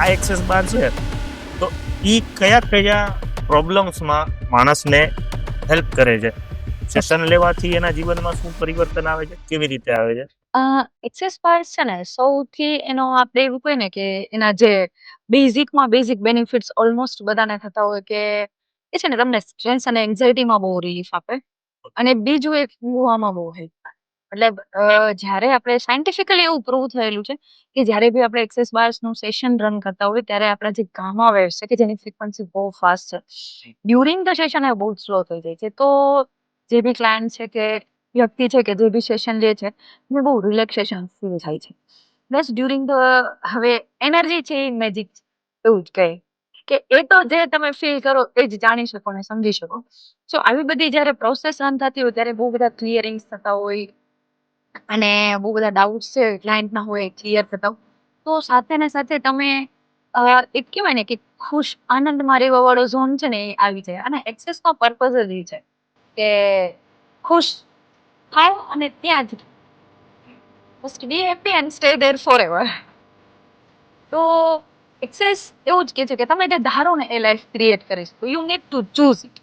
આ એક્સેસ બાર છે તો ઈ કયા કયા પ્રોબ્લેમ્સમાં માણસને હેલ્પ કરે છે? સેશન લેવાથી એના જીવનમાં શું પરિવર્તન આવે છે, કેવી રીતે આવે છે? એક્સેસ બાર્સ છે ને સૌથી એનો આપણે એવું કહીએ ને કે એના જે બેઝિકમાં બેઝિક બેનિફિટ્સ ઓલમોસ્ટ બધાને થતા હોય કે એ છે ને તમને સ્ટ્રેસ અને એન્ઝાયટીમાં બહુ રિલીફ આપે અને બીજું એક ઊંઘવામાં બહુ હેલ્પ કરે. એટલે જ્યારે આપણે સાયન્ટિફિકલી એવું પ્રૂવ થયેલું છે કે જ્યારે બી આપણે એક્સેસ બાર્સનું સેશન રન કરતા હોય ત્યારે આપણા જે ગામા વેવ્સ છે કે જેની ફ્રીક્વન્સી બહુ ફાસ્ટ છે ડ્યુરિંગ ધ સેશન એ બહુ સ્લો થઈ જાય છે. તો જે બી ક્લાયન્ટ છે કે વ્યક્તિ છે કે જે બી સેશન લે છે એને બહુ રિલેક્સેશન ફીલ થાય છે. પ્લસ ડ્યુરિંગ ધ હવે એનર્જી છે એ મેજિક એવું જ કહે કે એ તો જે તમે ફીલ કરો એ જ જાણી શકો ને સમજી શકો. સો આવી બધી જ્યારે પ્રોસેસ રન થતી હોય ત્યારે બહુ બધા ક્લિયરિંગ્સ થતા હોય અને બહુ બધા ડાઉટ્સ છે ક્લાયન્ટના હોય ક્લિયર થતા હોય. તો સાથે ને સાથે તમે એક કહેવાય ને કે ખુશ આનંદમાં રહેવા વાળો ઝોન છે ને એ આવી જાય અને એક્સેસનો પર્પઝ જ એ છે કે ખુશ થાવ અને ત્યાં જ just B happy and stay there forever. તો એક્સેસ એવું જ કે છે કે તમે જે ધારો ને એ લાઈફ ક્રિએટ કરી શકો. You need to choose it.